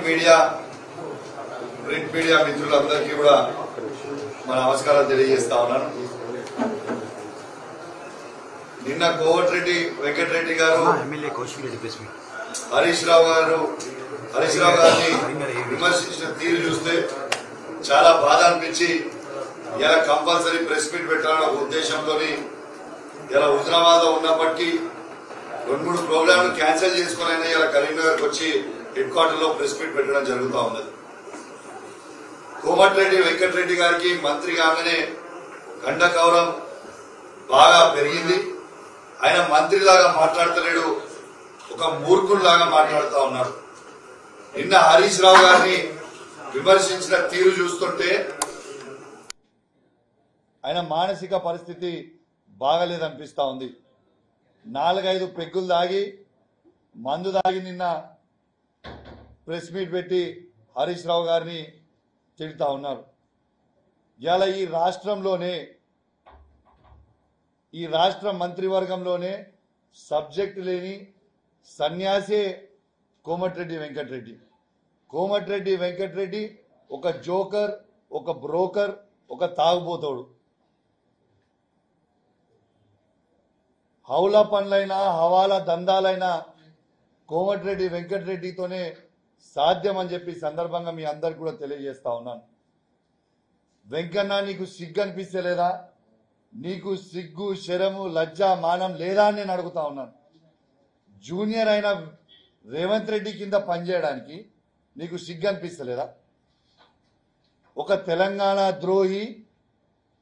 Print media మిత్రులందరికీ కూడా మన నమస్కారాలు తెలియజేస్తా ఉన్నాను. నిన్న కోమటిరెడ్డి వెంకటరెడ్డి గారు హరీష్ రావు గారిని విమర్శించిన తీరు చూస్తే చాలా బాధ అనిపించి ఇలా కంపల్సరీ ప్రెస్ మీట్ పెట్టాలన్న ఒక ఉద్దేశంతో ఇలా హుజరాబాద్ లో ఉన్నప్పటికీ 2-3 ప్రోగ్రాంలు క్యాన్సిల్ చేసుకుని అయినా ఇలా కరీంనగర్కి వచ్చి హెడ్ క్వార్టర్ లో ప్రెస్ మీట్ పెట్టడం జరుగుతూ ఉన్నది. కోమటిరెడ్డి వెంకటరెడ్డి గారికి మంత్రి కాగానే గంట గౌరవం బాగా పెరిగింది. ఆయన మంత్రిలాగా మాట్లాడతలేడు, ఒక మూర్ఖుల్లాగా మాట్లాడుతూ ఉన్నాడు. నిన్న హరీష్ రావు గారిని విమర్శించిన తీరు చూస్తుంటే ఆయన మానసిక పరిస్థితి బాగలేదనిపిస్తా ఉంది. 4-5 పెగ్గులు దాగి మందు దాగి నిన్న ప్రెస్ మీట్ పెట్టి హరీష్ రావు గారిని తిడుతా ఉన్నారు. ఇలా ఈ రాష్ట్ర మంత్రివర్గంలోనే సబ్జెక్టు లేని సన్యాసే కోమటిరెడ్డి వెంకటరెడ్డి ఒక జోకర్, ఒక బ్రోకర్, ఒక తాగుబోతోడు. హౌలా పనులైనా హవాలా దందాలైనా కోమటిరెడ్డి వెంకటరెడ్డితోనే సాధ్యం అని చెప్పి సందర్భంగా మీ అందరికి కూడా తెలియజేస్తా ఉన్నాను. వెంకన్న, నీకు సిగ్గు అనిపిస్తలేదా? నీకు సిగ్గు, శరము, లజ్జ, మానం లేదా అని నేను అడుగుతా ఉన్నాను. జూనియర్ అయిన రేవంత్ రెడ్డి కింద పనిచేయడానికి నీకు సిగ్గు అనిపిస్తలేదా? ఒక తెలంగాణ ద్రోహి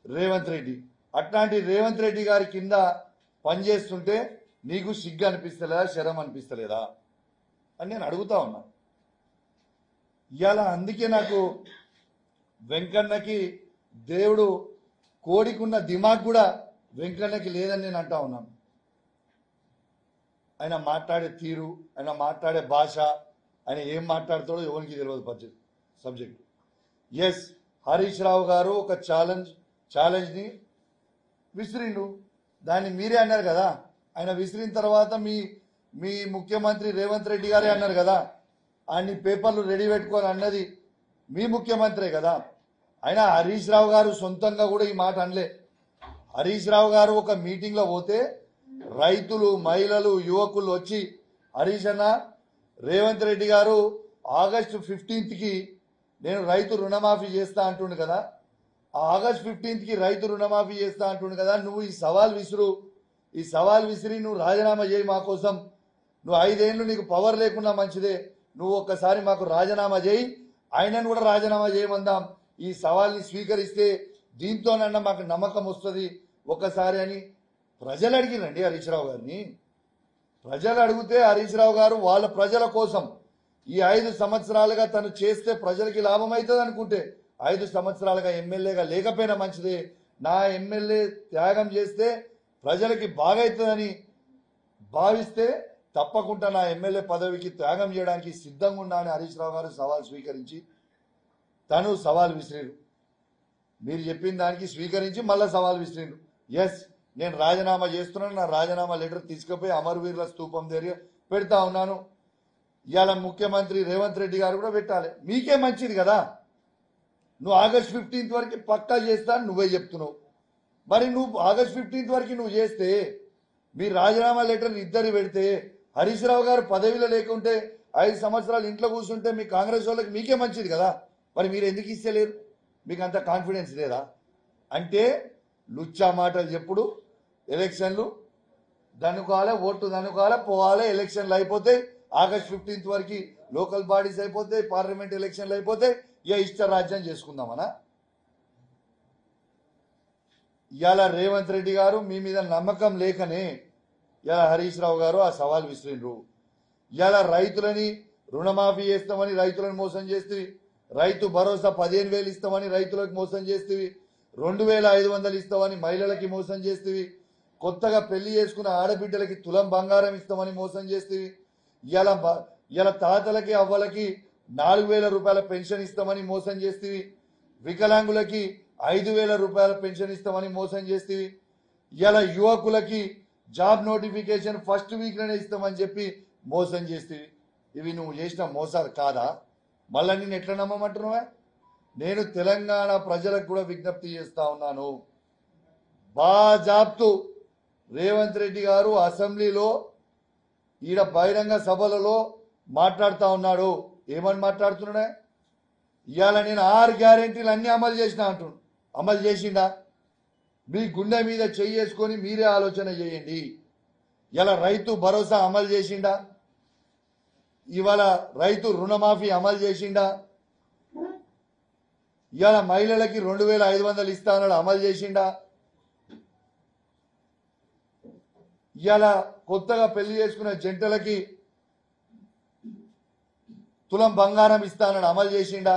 రేవంత్ రెడ్డి, అట్లాంటి రేవంత్ రెడ్డి గారి కింద పనిచేస్తుంటే నీకు సిగ్గు అనిపిస్తలేదా, శరం అనిపిస్తలేదా అని నేను అడుగుతా ఉన్నా. ఇవాళ అందుకే నాకు వెంకన్నకి దేవుడు కోడికున్న దిమాగ్ కూడా వెంకన్నకి లేదని నేను అంటా ఉన్నాను. ఆయన మాట్లాడే తీరు, ఆయన మాట్లాడే భాష, ఆయన ఏం మాట్లాడతాడో ఎవరికి తెలియదు సబ్జెక్ట్. ఎస్, హరీష్ రావు గారు ఒక ఛాలెంజ్ని విసిరిండు. దాన్ని మీరే అన్నారు కదా. ఆయన విసిరిన తర్వాత మీ ముఖ్యమంత్రి రేవంత్ రెడ్డి గారే అన్నారు కదా, అన్ని పేపర్లు రెడీ పెట్టుకొని అన్నది మీ ముఖ్యమంత్రే కదా. ఆయన హరీష్ రావు గారు సొంతంగా కూడా ఈ మాట అనలే. హరీష్ రావు గారు ఒక మీటింగ్లో పోతే రైతులు, మహిళలు, యువకులు వచ్చి హరీష్ అన్న, రేవంత్ రెడ్డి గారు ఆగస్టు 15కి నేను రైతు రుణమాఫీ చేస్తా అంటుండు కదా, ఆగస్టు 15కి రైతు రుణమాఫీ చేస్తా అంటుండు కదా, నువ్వు ఈ సవాల్ విసిరి నువ్వు రాజీనామా చేయి మా కోసం. నువ్వు 5 ఏళ్ళు నీకు పవర్ లేకున్నా మంచిదే, నువ్వు ఒక్కసారి మాకు రాజీనామా చేయి, ఆయనను కూడా రాజీనామా చేయమందాం. ఈ సవాల్ని స్వీకరిస్తే దీంతోనన్నా మాకు నమ్మకం వస్తుంది ఒక్కసారి అని ప్రజలు అడిగిరండి హరీష్ రావు గారిని. ప్రజలు అడిగితే హరీష్ రావు గారు వాళ్ళ ప్రజల కోసం ఈ 5 సంవత్సరాలుగా తను చేస్తే ప్రజలకి లాభం అవుతుంది అనుకుంటే, 5 సంవత్సరాలుగా ఎమ్మెల్యేగా లేకపోయినా మంచిదే, నా ఎమ్మెల్యే త్యాగం చేస్తే ప్రజలకి బాగవుతుందని భావిస్తే తప్పకుండా నా ఎమ్మెల్యే పదవికి త్యాగం చేయడానికి సిద్ధంగా ఉన్నా అని హరీష్ రావు గారు సవాల్ స్వీకరించి తను సవాల్ విసిరారు. మీరు చెప్పిన దానికి స్వీకరించి మళ్ళీ సవాల్ విసిరారు. ఎస్, నేను రాజీనామా చేస్తున్నాను, నా రాజీనామా లెటర్ తీసుకుపోయి అమరవీరుల స్తూపం దగ్గర పెడతా ఉన్నాను. ఇవాళ ముఖ్యమంత్రి రేవంత్ రెడ్డి గారు కూడా పెట్టాలి. మీకే మంచిది కదా. నువ్వు ఆగస్ట్ 15th వరకు పక్కా చేస్తా నువ్వే చెప్తున్నావు. మరి నువ్వు ఆగస్ట్ 15th వరకు నువ్వు చేస్తే, మీ రాజీనామా లెటర్ ఇద్దరు పెడితే, హరీష్ రావు గారు పదవిలో లేకుంటే 5 సంవత్సరాలు ఇంట్లో కూర్చుంటే మీ కాంగ్రెస్ వాళ్ళకి మీకే మంచిది కదా. మరి మీరు ఎందుకు ఇస్తలేరు? మీకు అంత కాన్ఫిడెన్స్ లేదా? అంటే లుచ్చా మాటలు చెప్పుడు. ఎలక్షన్లు దనుకోవాలి, ఓట్లు దనుకోవాలి, పోవాలి, ఎలక్షన్లు అయిపోతాయి. ఆగస్ట్ 15th వరకు లోకల్ బాడీస్ అయిపోతాయి, పార్లమెంట్ ఎలక్షన్లు అయిపోతాయి. ఇష్ట రాజ్యం చేసుకుందామనా? ఇవాళ రేవంత్ రెడ్డి గారు మీ మీద నమ్మకం లేకనే ఇలా హరీష్ రావు గారు ఆ సవాల్ విసిరిండ్రు. ఇవాళ రైతులని రుణమాఫీ చేస్తామని రైతులను మోసం చేస్తేవి, రైతు భరోసా 15,000 ఇస్తామని రైతులకు మోసం చేస్తేవి, 2,500 ఇస్తామని మహిళలకి మోసం చేస్తేవి, కొత్తగా పెళ్లి చేసుకున్న ఆడబిడ్డలకి తులం బంగారం ఇస్తామని మోసం చేస్తేవి, ఇలా తాతలకి అవ్వలకి 4,000 రూపాయల పెన్షన్ ఇస్తామని మోసం చేస్తేవి, వికలాంగులకి 5,000 రూపాయల పెన్షన్ ఇస్తామని మోసం చేస్తేవి, ఇలా యువకులకి జాబ్ నోటిఫికేషన్ ఫస్ట్ వీక్ లోనే ఇస్తామని చెప్పి మోసం చేస్తేవి. ఇవి నువ్వు చేసిన మోసాలు కాదా? మళ్ళీ నేను ఎట్లా నమ్మమంటున్నావా? నేను తెలంగాణ ప్రజలకు కూడా విజ్ఞప్తి చేస్తా ఉన్నాను. బాజాబ్తు రేవంత్ రెడ్డి గారు అసెంబ్లీలో ఈడ బహిరంగ సభలలో మాట్లాడుతూ ఉన్నాడు. ఏమని మాట్లాడుతున్నాడే? ఇవాళ నేను 6 గ్యారెంటీలు అన్ని అమలు చేసినా అంటున్నాడు. అమలు చేసిండా? మీ గుండె మీద చేసుకొని మీరే ఆలోచన చేయండి. ఇలా రైతు భరోసా అమలు చేసిండా? ఇవాళ రైతు రుణమాఫీ అమలు చేసిండా? ఇవాళ మహిళలకి 2500 ఇస్తా అన్నాడు, అమలు చేసిండా? ఇవాళ కొత్తగా పెళ్లి చేసుకున్న జంటలకి తులం బంగారం ఇస్తా అన్నాడు, అమలు చేసిండా?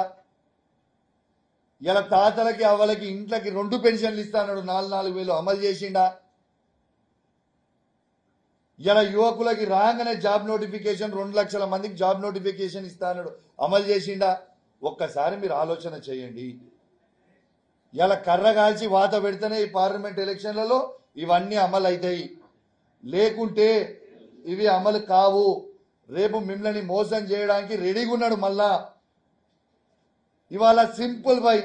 ఇలా తాతలకి అవ్వలకి ఇంట్లకి 2 పెన్షన్లు ఇస్తా అన్నాడు, 4,000 అమలు చేసిండా? ఇలా యువకులకి రాగానే జాబ్ నోటిఫికేషన్ 2 లక్షల మందికి జాబ్ నోటిఫికేషన్ ఇస్తా అన్నాడు, అమలు చేసిండా? ఒక్కసారి మీరు ఆలోచన చేయండి. ఇలా కర్ర కాల్చి వాత పెడితేనే ఈ పార్లమెంట్ ఎలక్షన్లలో ఇవన్నీ అమలు అవుతాయి. లేకుంటే ఇవి అమలు కావు. రేపు మిమ్మల్ని మోసం చేయడానికి రెడీగా ఉన్నాడు. మళ్ళా ఇవాళ సింపుల్ బై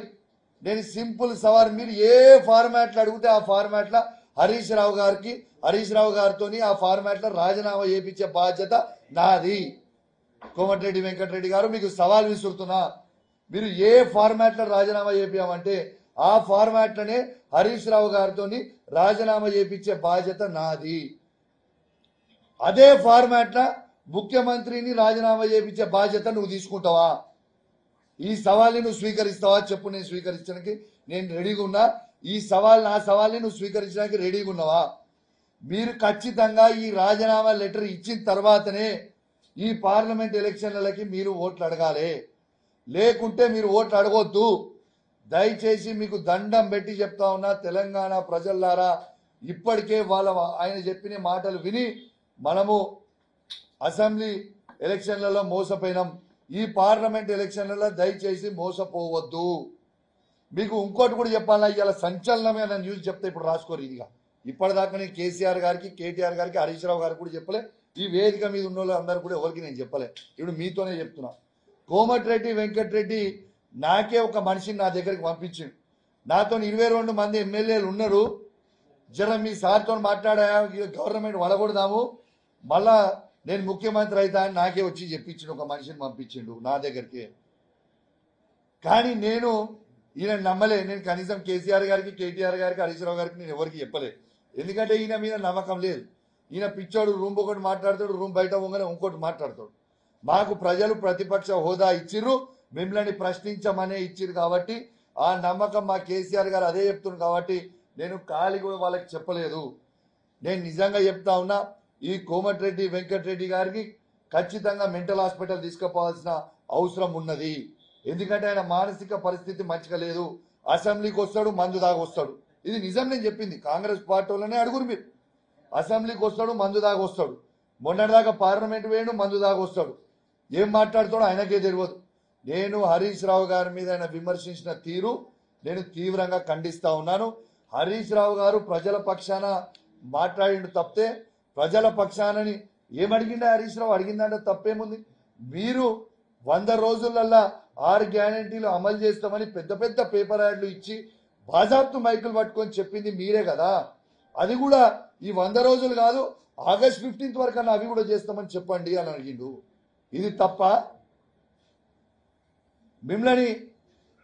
నేను సింపుల్ సవాల్, మీరు ఏ ఫార్మాట్లు అడిగితే ఆ ఫార్మాట్ల హరీష్ రావు గారితో ఆ ఫార్మాట్ల రాజీనామా చేయించే బాధ్యత నాది. కోమటిరెడ్డి వెంకటరెడ్డి గారు మీకు సవాల్ విసురుతున్నా. మీరు ఏ ఫార్మాట్లో రాజీనామా చేపించామంటే ఆ ఫార్మాట్లనే హరీష్ రావు గారితో రాజీనామా చేయించే బాధ్యత నాది. అదే ఫార్మాట్ల ముఖ్యమంత్రిని రాజీనామా చేయించే బాధ్యత నువ్వు తీసుకుంటావా? ఈ సవాల్ని నువ్వు స్వీకరిస్తావా చెప్పు. నేను స్వీకరించడానికి నేను రెడీగా ఉన్నా. ఈ సవాల్ నా సవాల్ని నువ్వు స్వీకరించడానికి రెడీగా ఉన్నావా? మీరు ఖచ్చితంగా ఈ రాజీనామా లెటర్ ఇచ్చిన తర్వాతనే ఈ పార్లమెంట్ ఎలక్షన్లకి మీరు ఓట్లు అడగాలి. లేకుంటే మీరు ఓట్లు అడగొద్దు. దయచేసి మీకు దండం పెట్టి చెప్తా ఉన్నా, తెలంగాణ ప్రజలారా, ఇప్పటికే ఆయన చెప్పిన మాటలు విని మనము అసెంబ్లీ ఎలక్షన్లలో మోసపోయినాం. ఈ పార్లమెంట్ ఎలక్షన్లలో దయచేసి మోసపోవద్దు. మీకు ఇంకోటి కూడా చెప్పాలా, ఇవాళ సంచలనమైన న్యూస్ చెప్తే ఇప్పుడు రాసుకోరు. ఇదిగా ఇప్పటిదాకా నేను కేసీఆర్ గారికి, కేటీఆర్ గారికి, హరీష్ రావు గారికి కూడా చెప్పలే. ఈ వేదిక మీద ఉన్న వాళ్ళు అందరూ కూడా ఎవరికి నేను చెప్పలే. ఇప్పుడు మీతోనే చెప్తున్నా. కోమటిరెడ్డి వెంకటరెడ్డి నాకే ఒక మనిషిని నా దగ్గరికి పంపించిండు. నాతో 22 మంది ఎమ్మెల్యేలు ఉన్నారు. జర మీ సార్తో మాట్లాడా, గవర్నమెంట్ వడగొడదాము, మళ్ళా నేను ముఖ్యమంత్రి అవుతా అని నాకే వచ్చి చెప్పించిండు. ఒక మనిషిని పంపించిండు నా దగ్గరికి. కానీ నేను ఈయన నమ్మలే. నేను కనీసం కేసీఆర్ గారికి, కేటీఆర్ గారికి, హరీష్ రావు గారికి నేను ఎవరికి చెప్పలే. ఎందుకంటే ఈయన మీద నమ్మకం లేదు. ఈయన పిచ్చోడు, రూమ్ ఒకటి మాట్లాడతాడు, రూమ్ బయట పోగానే ఇంకోటి మాట్లాడతాడు. మాకు ప్రజలు ప్రతిపక్ష హోదా ఇచ్చిర్రు, మిమ్మల్ని ప్రశ్నించమనే ఇచ్చిర్రు. కాబట్టి ఆ నమ్మకం మా కేసీఆర్ గారు అదే చెప్తున్నారు. కాబట్టి నేను ఖాళీ కూడా వాళ్ళకి చెప్పలేదు. నేను నిజంగా చెప్తా ఉన్నా, ఈ కోమటిరెడ్డి వెంకటరెడ్డి గారికి ఖచ్చితంగా మెంటల్ హాస్పిటల్ తీసుకుపోవాల్సిన అవసరం ఉన్నది. ఎందుకంటే ఆయన మానసిక పరిస్థితి మంచిగా లేదు. అసెంబ్లీకి వస్తాడు, మందు దాగొస్తాడు. ఇది నిజం, నేను చెప్పింది. కాంగ్రెస్ పార్టీ వాళ్ళనే అడుగురు మీరు. అసెంబ్లీకి వస్తాడు, మందు దాగొస్తాడు. మొన్నటిదాకా పార్లమెంట్ వేయండు, మందు దాగొస్తాడు. ఏం మాట్లాడుతాడో ఆయనకే తెలియదు. నేను హరీష్ రావు గారి మీద ఆయన విమర్శించిన తీరు నేను తీవ్రంగా ఖండిస్తా ఉన్నాను. హరీష్ రావు గారు ప్రజల పక్షాన మాట్లాడిండు తప్పితే, ప్రజల పక్షానని ఏమడిగిండా హరీష్ రావు? అడిగిందంటే తప్పేముంది? మీరు 100 రోజులల్లా 6 గ్యారెంటీలు అమలు చేస్తామని పెద్ద పెద్ద పేపర్ యాడ్లు ఇచ్చి బాజాబ్తు మైకులు పట్టుకొని చెప్పింది మీరే కదా. అది కూడా ఈ 100 రోజులు కాదు, ఆగస్ట్ 15 వరకు అన్న అవి కూడా చేస్తామని చెప్పండి అని అడిగిండు. ఇది తప్ప? మిమ్మల్ని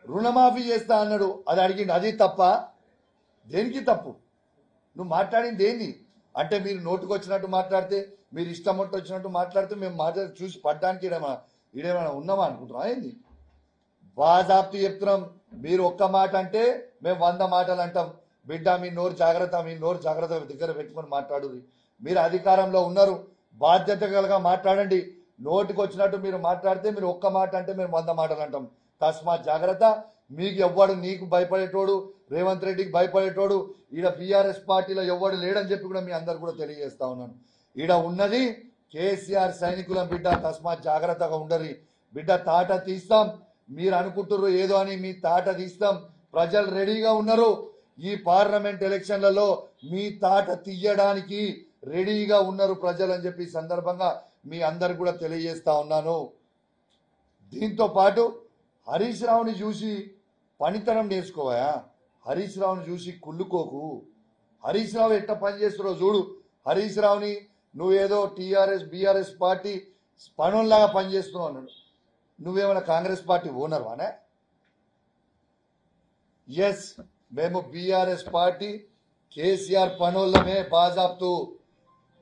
రుణమాఫీ చేస్తా అన్నాడు, అది అడిగిండు, అది తప్ప? దేనికి తప్పు? నువ్వు మాట్లాడింది ఏంది అంటే, మీరు నోటుకు వచ్చినట్టు మాట్లాడితే, మీరు ఇష్టం వచ్చినట్టు మాట్లాడితే మేము మాట్లాడి చూసి పడ్డానికి ఇడేమైనా ఉన్నామా అనుకుంటున్నాం ఏంది? బాజాబ్తు చెప్తున్నాం. మీరు ఒక్క మాట అంటే మేము 100 మాటలు అంటాం. బిడ్డ మీ నోరు జాగ్రత్త, మీ నోరు జాగ్రత్త దగ్గర పెట్టుకొని మాట్లాడు. మీరు అధికారంలో ఉన్నారు, బాధ్యతగా మాట్లాడండి. నోటికి వచ్చినట్టు మీరు మాట్లాడితే, మీరు ఒక్క మాట అంటే మేము 100 మాటలు అంటాం. తస్మాత్ జాగ్రత్త. మీకు ఎవ్వడు, నీకు భయపడేటోడు, రేవంత్ రెడ్డికి భయపడేటోడు ఈడ బీఆర్ఎస్ పార్టీలో ఎవ్వడు లేడని చెప్పి కూడా మీ అందరు కూడా తెలియజేస్తా ఉన్నాను. ఈడ ఉన్నది కేసీఆర్ సైనికులం బిడ్డ. తస్మాత్ జాగ్రత్తగా ఉండరు బిడ్డ. తాట తీస్తాం. మీరు అనుకుంటున్నారు ఏదో అని, మీ తాట తీస్తాం. ప్రజలు రెడీగా ఉన్నారు. ఈ పార్లమెంట్ ఎలక్షన్లలో మీ తాట తీయడానికి రెడీగా ఉన్నారు ప్రజలు అని చెప్పి సందర్భంగా మీ అందరు కూడా తెలియజేస్తా ఉన్నాను. దీంతో పాటు హరీష్ రావుని చూసి పనితనం నేర్చుకోవా, హరీష్ రావుని చూసి కుళ్ళుకోకు. హరీష్ రావు ఎట్ట పని చేస్తున్నావు చూడు. హరీష్ రావుని నువ్వేదో టీఆర్ఎస్ బీఆర్ఎస్ పార్టీ పనుల్లాగా పనిచేస్తున్నావు అన్నాడు. నువ్వేమైనా కాంగ్రెస్ పార్టీ ఓనర్వానే? ఎస్, మేము బీఆర్ఎస్ పార్టీ కేసీఆర్ పనులమే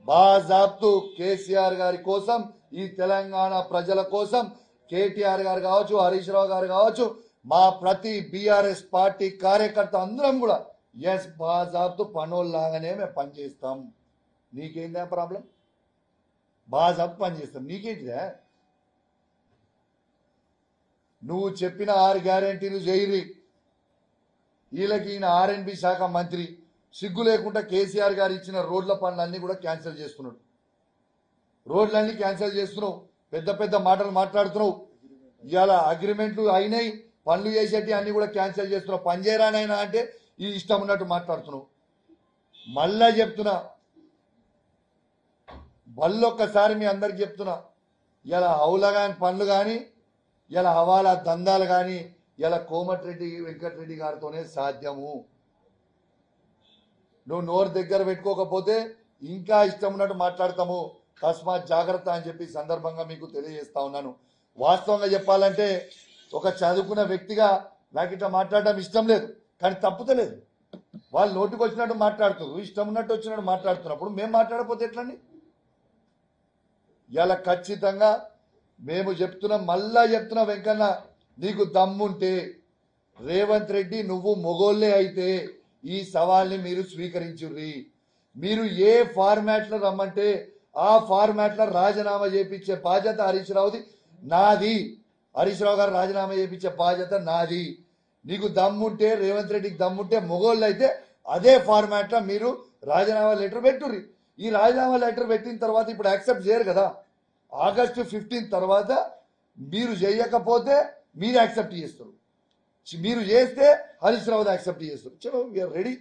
బాజాబ్తు కేసీఆర్ గారి కోసం, ఈ తెలంగాణ ప్రజల కోసం కేటీఆర్ గారు కావచ్చు, హరీష్ రావు గారు కావచ్చు, మా ప్రతి బీఆర్ఎస్ పార్టీ కార్యకర్త అందరం కూడా ఎస్ బాజాబ్తు పనుల్లాగానే మేము పనిచేస్తాం. నీకేందా ప్రాబ్లం? బాజాబ్తు పనిచేస్తాం, నీకేంటిదా? నువ్వు చెప్పిన 6 గ్యారెంటీలు చేయరి. వీళ్ళకి ఈయన R&B శాఖ మంత్రి సిగ్గు లేకుండా కేసీఆర్ గారు ఇచ్చిన రోడ్ల పనులన్నీ కూడా క్యాన్సిల్ చేస్తున్నాడు. రోడ్లన్నీ క్యాన్సిల్ చేస్తున్నావు, పెద్ద పెద్ద మాటలు మాట్లాడుతున్నావు. ఇవాళ అగ్రిమెంట్లు అయినాయి, పనులు చేసేటి అన్ని కూడా క్యాన్సిల్ చేస్తున్నావు. పని చేయరానైనా అంటే ఈ ఇష్టం ఉన్నట్టు మాట్లాడుతున్నావు. మళ్ళా చెప్తున్నా, మళ్ళొక్కసారి మీ అందరికి చెప్తున్నా, ఇలా హౌలా కానీ పనులు కానీ, ఇలా హవాలా దందాలు కానీ ఇలా కోమటిరెడ్డి వెంకటరెడ్డి గారితోనే సాధ్యము. నువ్వు నోరు దగ్గర పెట్టుకోకపోతే ఇంకా ఇష్టం ఉన్నట్టు మాట్లాడతాము. తస్మాత్ జాగ్రత్త అని చెప్పి సందర్భంగా మీకు తెలియజేస్తా ఉన్నాను. వాస్తవంగా చెప్పాలంటే ఒక చదువుకున్న వ్యక్తిగా నాకు ఇట్లా మాట్లాడడం ఇష్టం లేదు, కానీ తప్పుతలేదు. వాళ్ళు నోటికి వచ్చినట్టు మాట్లాడుతున్నారు, ఇష్టం ఉన్నట్టు వచ్చినట్టు మాట్లాడుతున్నప్పుడు మేము మాట్లాడకపోతే ఎట్లండి? ఇలా ఖచ్చితంగా మేము చెప్తున్నాం, మళ్ళా చెప్తున్నా వెంకన్న, నీకు దమ్ముంటే రేవంత్ రెడ్డి నువ్వు మొగోళ్ళే అయితే ఈ సవాల్ని మీరు స్వీకరించుర్రి. మీరు ఏ ఫార్మాట్లో రమ్మంటే ఆ ఫార్మాట్లో రాజీనామా చేయించే బాధ్యత హరీష్ రావుది, నాది. హరీష్ రావు గారు రాజీనామా చేయించే బాధ్యత నాది. నీకు దమ్ముంటే, రేవంత్ రెడ్డికి దమ్ముంటే, మొగోళ్ళు అయితే అదే ఫార్మాట్లో మీరు రాజీనామా లెటర్ పెట్టుర్రి. ఈ రాజీనామా లెటర్ పెట్టిన తర్వాత ఇప్పుడు యాక్సెప్ట్ చేయరు కదా. ఆగస్టు 15 తర్వాత మీరు చేయకపోతే మీరు యాక్సెప్ట్ చేస్తారు, మీరు చేస్తే హరీష్ రావు యాక్సెప్ట్ చేస్తారు. చలో, వీఆర్ రెడీ.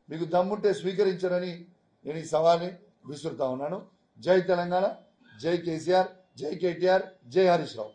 మీకు దమ్ముంటే స్వీకరించరని నేను ఈ సవాల్ని విసురుతా ఉన్నాను. జై తెలంగాణ, జై కేసీఆర్, జై కేటీఆర్, జై హరీష్ రావు.